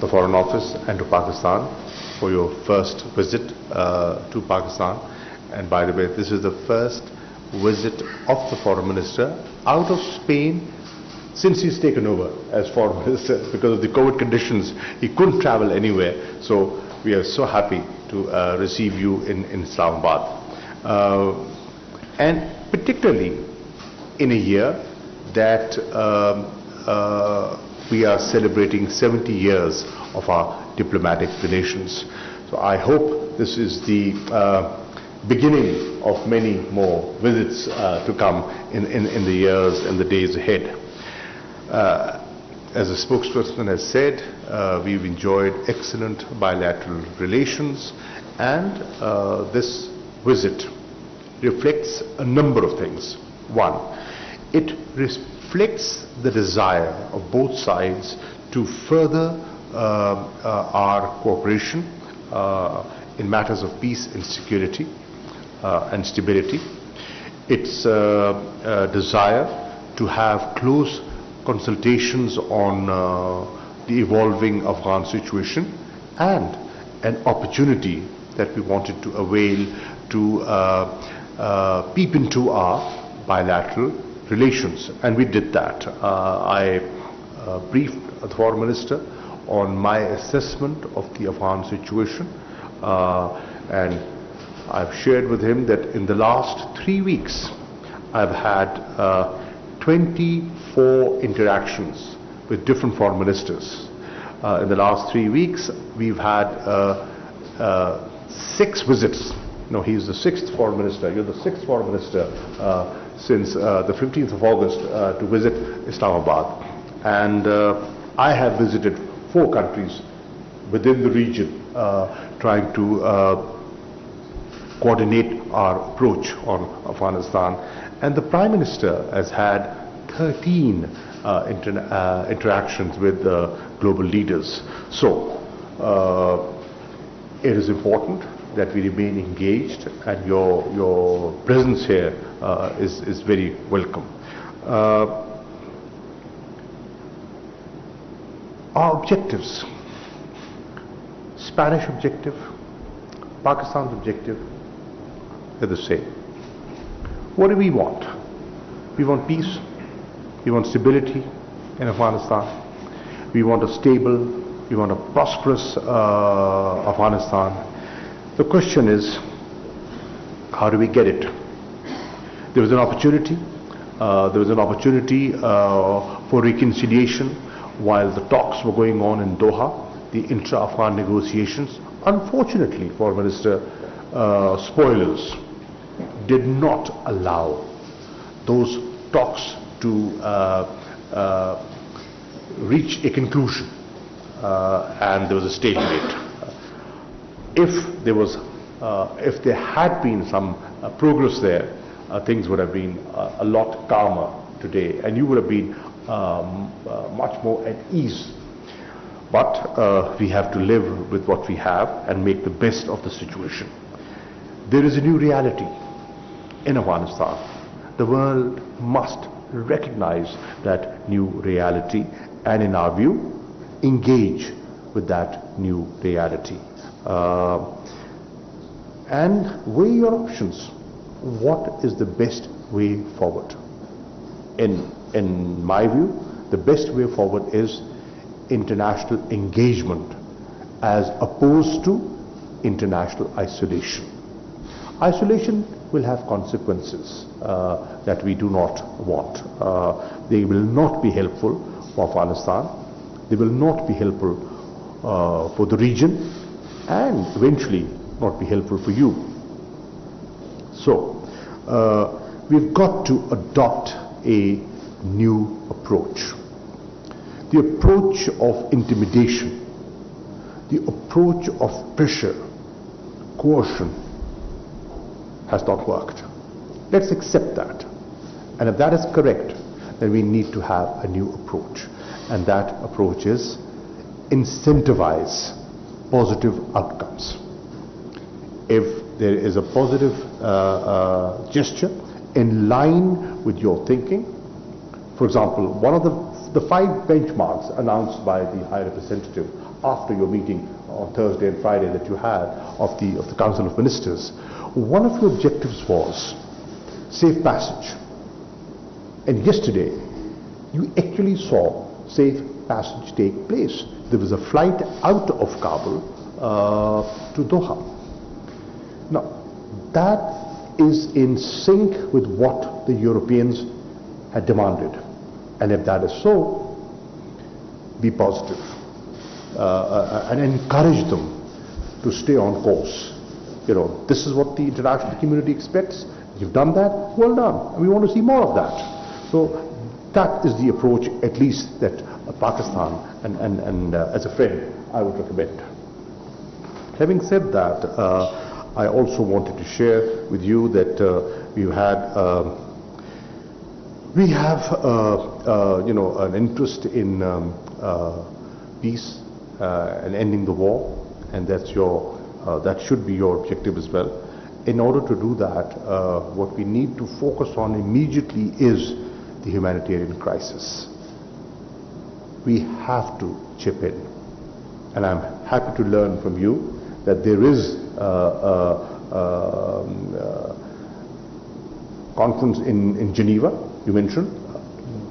the Foreign Office and to Pakistan for your first visit to Pakistan. And by the way, this is the first visit of the Foreign Minister out of Spain since he's taken over as Foreign Minister. Because of the COVID conditions, he couldn't travel anywhere. So we are so happy to receive you in Islamabad. And particularly in a year that we are celebrating 70 years of our diplomatic relations. So I hope this is the beginning of many more visits to come in the years and the days ahead. As the spokesperson has said, we've enjoyed excellent bilateral relations, and this visit reflects a number of things. One, it reflects the desire of both sides to further our cooperation in matters of peace and security and stability. It's a desire to have close consultations on the evolving Afghan situation, and an opportunity that we wanted to avail to peep into our bilateral relations, and we did that. I briefed the Foreign Minister on my assessment of the Afghan situation, and I've shared with him that in the last 3 weeks I've had 24 interactions with different foreign ministers. In the last 3 weeks we've had 6 visits. No, he's the 6th foreign minister. You're the 6th foreign minister since the 15th of August to visit Islamabad. And I have visited 4 countries within the region trying to coordinate our approach on Afghanistan. And the Prime Minister has had 13 interactions with global leaders. So it is important that we remain engaged, and your presence here is very welcome. Our objectives: Spanish objective, Pakistan's objective, they're the same. What do we want? We want peace, we want stability in Afghanistan, we want a stable, we want a prosperous Afghanistan. The question is, how do we get it? There was an opportunity. For reconciliation while the talks were going on in Doha, the intra-Afghan negotiations. Unfortunately, Foreign Minister, spoilers did not allow those talks to reach a conclusion, and there was a stalemate. If there had been some progress there, things would have been a lot calmer today, and you would have been much more at ease. But we have to live with what we have and make the best of the situation. There is a new reality in Afghanistan. The world must recognize that new reality, and in our view, engage with that new reality. And weigh your options. What is the best way forward? In my view, the best way forward is international engagement as opposed to international isolation. Isolation will have consequences that we do not want. They will not be helpful for Afghanistan. They will not be helpful for the region, and eventually not be helpful for you. So we've got to adopt a new approach. The approach of intimidation, the approach of pressure, coercion has not worked. Let's accept that. And if that is correct, then we need to have a new approach. And that approach is incentivize positive outcomes. If there is a positive gesture in line with your thinking, for example, one of the the 5 benchmarks announced by the High Representative after your meeting on Thursday and Friday that you had of the Council of Ministers, one of your objectives was safe passage. And yesterday, you actually saw safe passage take place. There was a flight out of Kabul to Doha. Now, that is in sync with what the Europeans had demanded. And if that is so, be positive and encourage them to stay on course. You know, this is what the international community expects. You've done that, well done. And we want to see more of that. So that is the approach, at least, that Pakistan and as a friend, I would recommend. Having said that, I also wanted to share with you that we have you know, an interest in peace and ending the war, and that's your that should be your objective as well. In order to do that, what we need to focus on immediately is the humanitarian crisis. We have to chip in, and I'm happy to learn from you that there is conference in Geneva, you mentioned,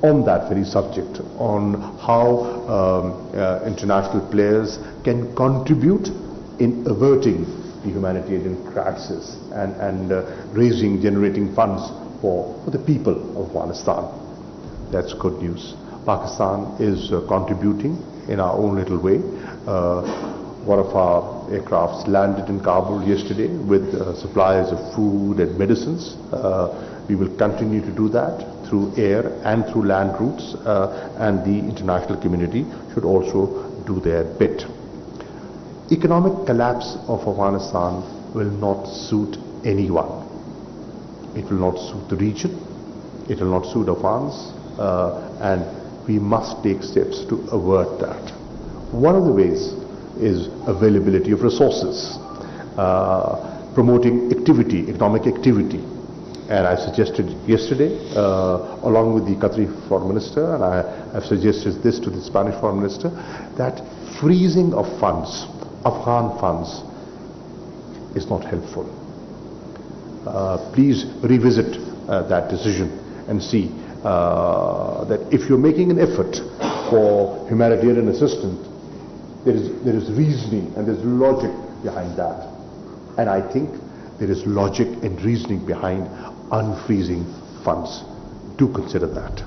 on that very subject, on how international players can contribute in averting the humanitarian crisis and generating funds for the people of Afghanistan. That's good news. Pakistan is contributing in our own little way. One of our aircrafts landed in Kabul yesterday with supplies of food and medicines. We will continue to do that through air and through land routes, and the international community should also do their bit. Economic collapse of Afghanistan will not suit anyone. It will not suit the region, it will not suit Afghans, and we must take steps to avert that. One of the ways is availability of resources, promoting activity, economic activity. And I suggested yesterday, along with the Qatari Foreign Minister, and I have suggested this to the Spanish Foreign Minister, that freezing of funds, Afghan funds, is not helpful. Please revisit that decision and see that if you're making an effort for humanitarian assistance, there is reasoning and there's logic behind that. And I think there is logic and reasoning behind unfreezing funds. Do consider that.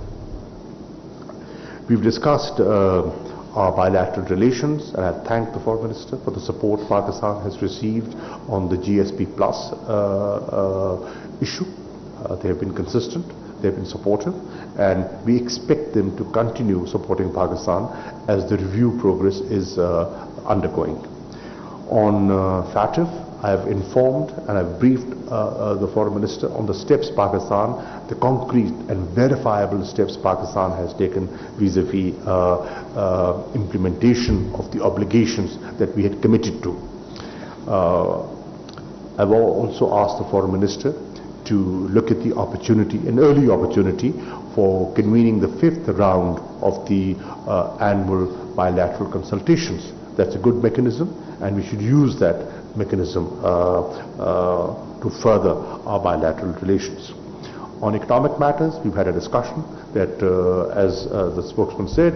We've discussed our bilateral relations, and I thank the Foreign Minister for the support Pakistan has received on the GSP Plus issue. They have been consistent, they have been supportive, and we expect them to continue supporting Pakistan as the review progress is undergoing. On FATF, I have informed and I've briefed the Foreign Minister on the steps Pakistan, the concrete and verifiable steps Pakistan has taken vis-a-vis implementation of the obligations that we had committed to. I've also asked the Foreign Minister to look at the opportunity, an early opportunity, for convening the 5th round of the annual bilateral consultations. That's a good mechanism, and we should use that mechanism to further our bilateral relations. On economic matters, we've had a discussion that, as the spokesman said,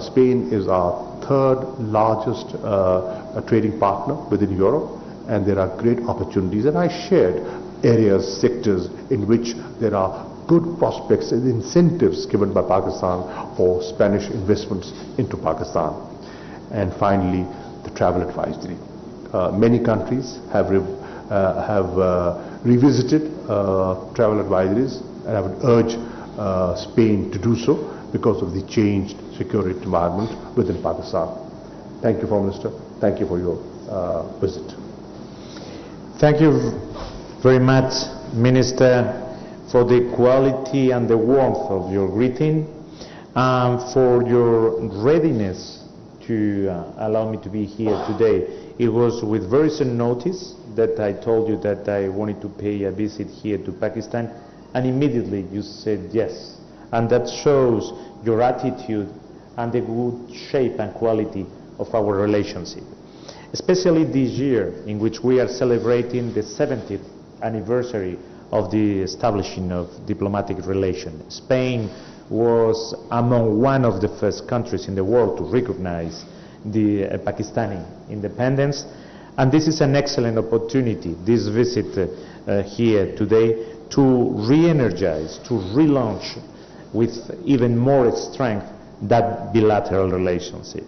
Spain is our 3rd largest trading partner within Europe, and there are great opportunities, and I shared areas, sectors in which there are good prospects and incentives given by Pakistan for Spanish investments into Pakistan. And finally, the travel advisory. Many countries have revisited travel advisories, and I would urge Spain to do so because of the changed security environment within Pakistan. Thank you, Foreign Minister. Thank you for your visit. Thank you very much, Minister, for the quality and the warmth of your greeting, and for your readiness to allow me to be here today. It was with very soon notice that I told you that I wanted to pay a visit here to Pakistan, and immediately you said yes. and that shows your attitude and the good shape and quality of our relationship. Especially this year, in which we are celebrating the 70th anniversary of the establishing of diplomatic relations. Spain was among one of the first countries in the world to recognize the Pakistani independence, and this is an excellent opportunity, this visit here today, to re-energize, to relaunch with even more strength that bilateral relationship.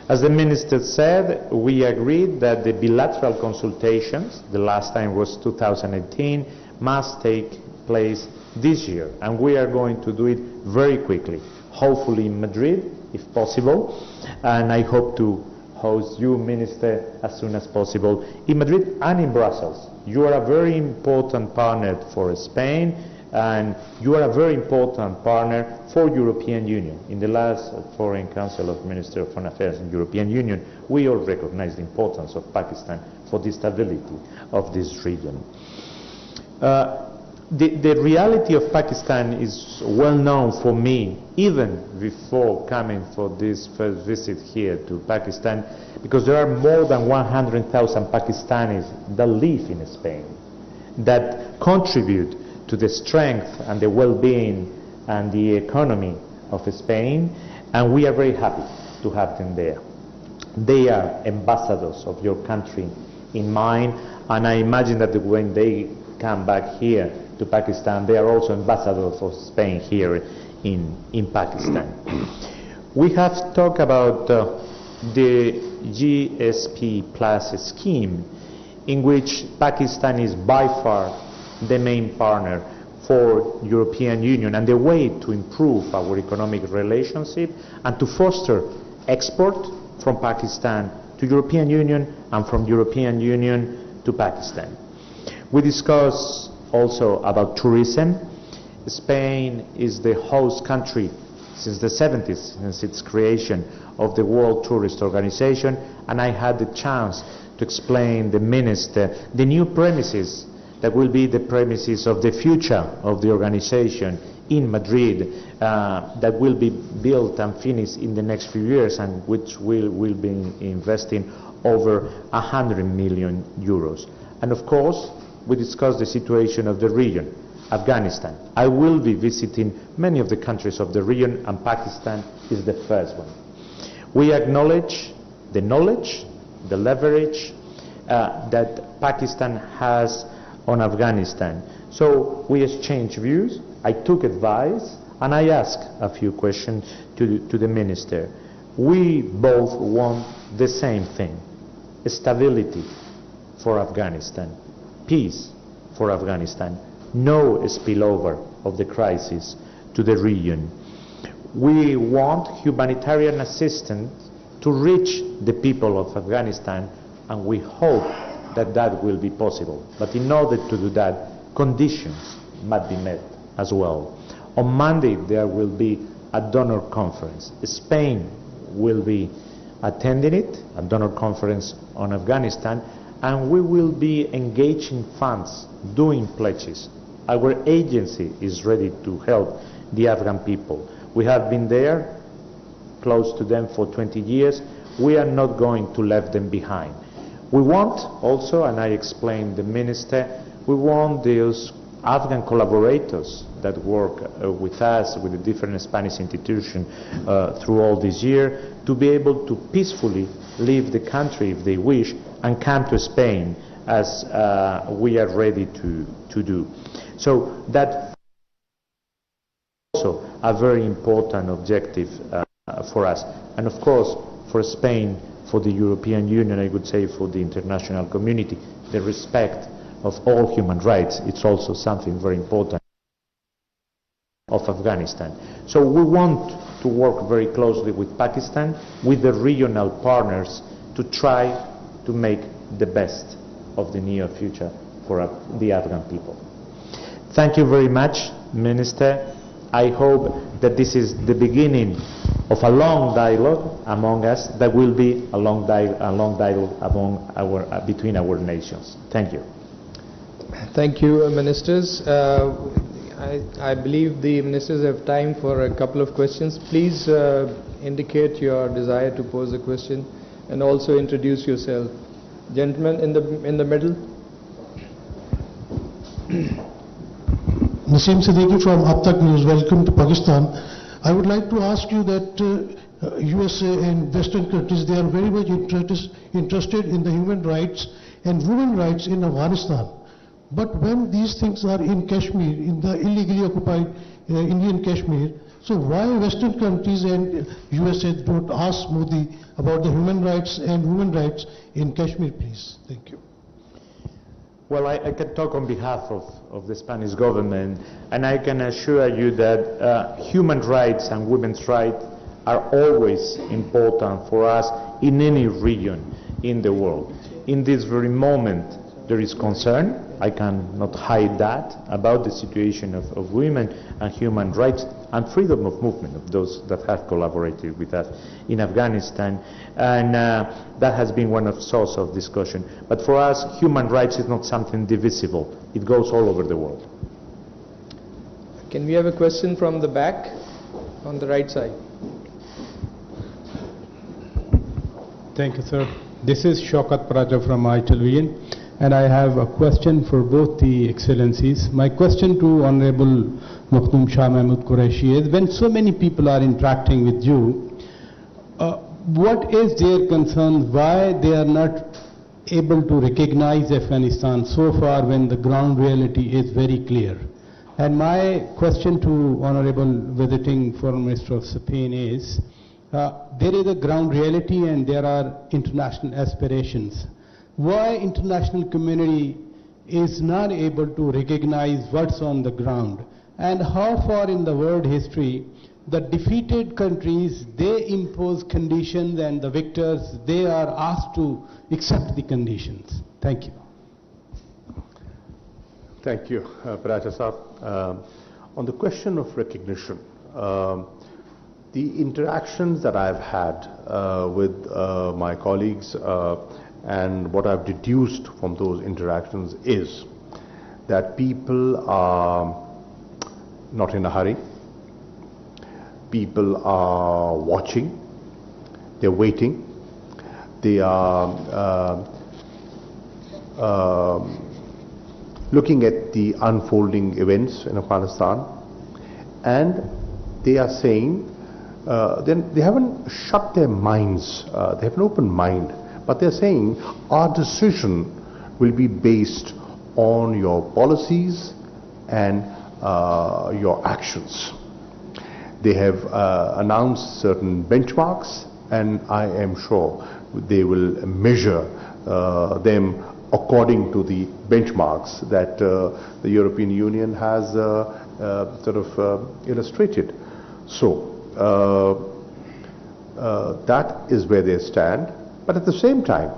As the Minister said, we agreed that the bilateral consultations, the last time was 2018, must take place this year, and we are going to do it very quickly, hopefully in Madrid, if possible, and I hope to host you, Minister, as soon as possible in Madrid and in Brussels. You are a very important partner for Spain, and you are a very important partner for European Union. In the last Foreign Council of Ministers of Foreign Affairs in European Union, we all recognize the importance of Pakistan for the stability of this region. The reality of Pakistan is well known for me, even before coming for this first visit here to Pakistan, because there are more than 100,000 Pakistanis that live in Spain, that contribute to the strength and the well-being and the economy of Spain, and we are very happy to have them there. They are ambassadors of your country in mind, and I imagine that when they come back here to Pakistan, they are also ambassadors of Spain here in Pakistan. We have talked about the GSP Plus scheme, in which Pakistan is by far the main partner for European Union, and the way to improve our economic relationship and to foster export from Pakistan to European Union and from European Union to Pakistan. We discussed also about tourism. Spain is the host country since the 70s, since its creation of the World Tourist Organization, and I had the chance to explain the Minister the new premises that will be the premises of the future of the organization in Madrid, that will be built and finished in the next few years, and which will be investing over 100 million euros. And of course, we discussed the situation of the region, Afghanistan. I will be visiting many of the countries of the region, and Pakistan is the first one. We acknowledge the knowledge, the leverage that Pakistan has on Afghanistan. So we exchanged views, I took advice, and I asked a few questions to the Minister. We both want the same thing: stability for Afghanistan, peace for Afghanistan, no spillover of the crisis to the region. We want humanitarian assistance to reach the people of Afghanistan, and we hope that that will be possible. But in order to do that, conditions must be met as well. On Monday there will be a donor conference. Spain will be attending it, a donor conference on Afghanistan, and we will be engaging funds, doing pledges. Our agency is ready to help the Afghan people. We have been there, close to them for 20 years. We are not going to leave them behind. We want also, and I explained the Minister, we want those Afghan collaborators that work with us, with the different Spanish institutions through all this year, to be able to peacefully leave the country if they wish and come to Spain, as we are ready to do. So that also a very important objective for us. And of course, for Spain, for the European Union, I would say for the international community, the respect of all human rights, it's also something very important of Afghanistan. So we want to work very closely with Pakistan, with the regional partners, to try to make the best of the near future for the Afghan people. Thank you very much, Minister. I hope that this is the beginning of a long dialogue among us, that will be a long dialogue among between our nations. Thank you. Thank you, Ministers. I believe the ministers have time for a couple of questions. Please indicate your desire to pose a question and also introduce yourself. Gentleman in the middle. Naseem Siddiqui from Ab Tak News. Welcome to Pakistan. I would like to ask you that USA and Western countries, they are very much interested in the human rights and women rights in Afghanistan. But when these things are in Kashmir, in the illegally occupied Indian Kashmir, so why Western countries and USA don't ask Modi about the human rights and women rights in Kashmir, please? Thank you. Well, I can talk on behalf of the Spanish government, and I can assure you that human rights and women's rights are always important for us in any region in the world. In this very moment, there is concern, I cannot hide that, about the situation of women and human rights and freedom of movement of those that have collaborated with us in Afghanistan, and that has been one of the sources of discussion. But for us, human rights is not something divisible. It goes all over the world. Can we have a question from the back, on the right side? Thank you, sir. This is Shaukat Praja from iTelevision, and I have a question for both the excellencies. My question to Honorable Shah Mahmood Qureshi is, when so many people are interacting with you, what is their concern, why they are not able to recognize Afghanistan so far when the ground reality is very clear? And my question to Honorable Visiting Foreign Minister of Spain is, there is a ground reality and there are international aspirations. Why international community is not able to recognize what's on the ground? And how far in the world history the defeated countries, they impose conditions and the victors, they are asked to accept the conditions? Thank you. Thank you, Praja Saab. On the question of recognition, the interactions that I've had with my colleagues and what I've deduced from those interactions is that people are not in a hurry. People are watching. They're waiting. They are looking at the unfolding events in Afghanistan, and they are saying, they haven't shut their minds, they have an open mind, but they're saying our decision will be based on your policies and your actions. They have announced certain benchmarks, and I am sure they will measure them according to the benchmarks that the European Union has illustrated. So that is where they stand. But at the same time,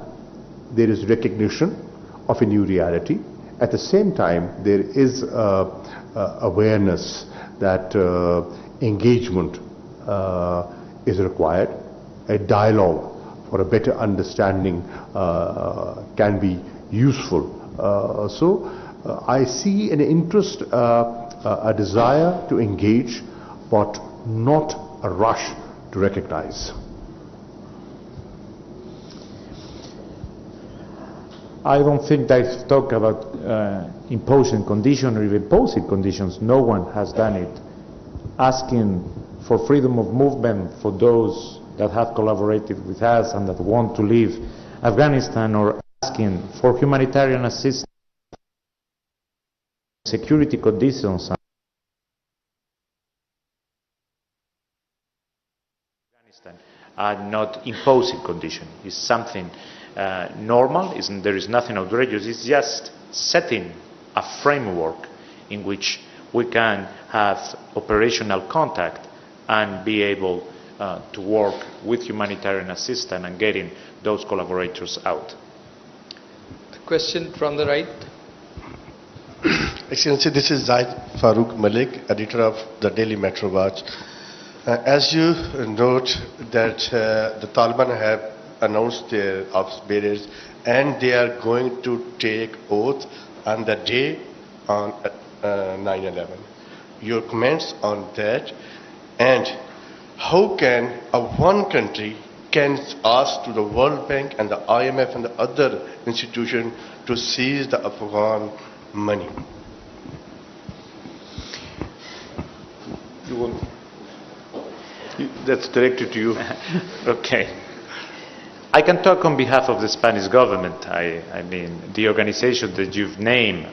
there is recognition of a new reality. At the same time, there is awareness that engagement is required. A dialogue for a better understanding can be useful. So I see an interest, a desire to engage, but not a rush to recognize. I don't think they've talked about imposing conditions or even imposing conditions. No one has done it. Asking for freedom of movement for those that have collaborated with us and that want to leave Afghanistan, or asking for humanitarian assistance, security conditions are not imposing condition. It's something normal. There is nothing outrageous. It's just setting a framework in which we can have operational contact and be able to work with humanitarian assistance and getting those collaborators out. The question from the right. Excellency, this is Zaid Farooq Malik, editor of the Daily Metro Watch. As you note that the Taliban have announced their arms bearers and they are going to take oath on the day on 9/11. your comments on that, and how can one country can ask to the World Bank and the IMF and the other institutions to seize the Afghan money? That's directed to you. Okay. I can talk on behalf of the Spanish government. I mean, the organizations that you've named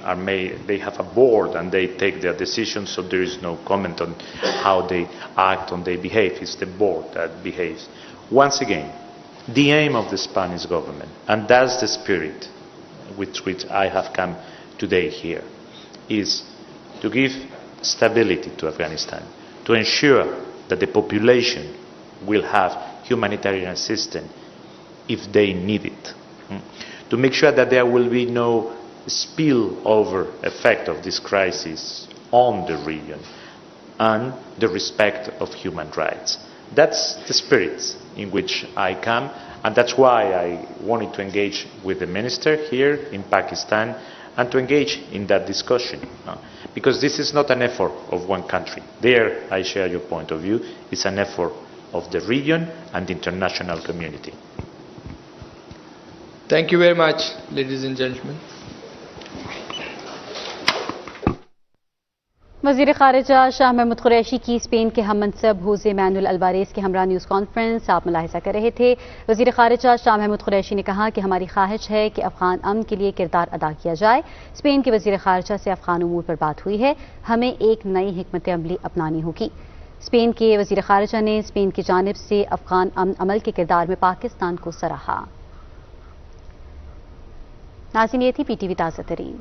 they have a board and they take their decisions, so there is no comment on how they act, on they behave. It's the board that behaves. Once again, the aim of the Spanish government, and that's the spirit with which I have come today here, is to give stability to Afghanistan, to ensure that the population will have humanitarian assistance if they need it, to make sure that there will be no spillover effect of this crisis on the region, and the respect of human rights. That's the spirit in which I come, and that's why I wanted to engage with the minister here in Pakistan and to engage in that discussion. Because this is not an effort of one country. There, I share your point of view. It's an effort of the region and the international community. Thank you very much, ladies and gentlemen. वज़ीर ख़ारिजा शाह महमूद कुरैशी की Spain के हम मनसब Jose manual अल्बारेस के हमरा news conference आप मुलाहिज़ा कर रहे थे। वज़ीर ख़ारिजा शाह महमूद कुरैशी ने कहा कि हमारी ख्वाहिश है कि अफ़गान अमन के लिए किरदार अदा किया जाए। स्पेन के वज़ीर ख़ारिजा से अफ़गान उमूर पर बात हुई है, हमें एक नई हिकमत अमली अपनानी होगी। स्पेन के वज़ीर ख़ारिजा ने स्पेन की जानिब से अफ़गान अमन अमल के किरदार में पाकिस्तान को सराहा। नाज़रीन, ये थी PTV ताज़ा तरीन।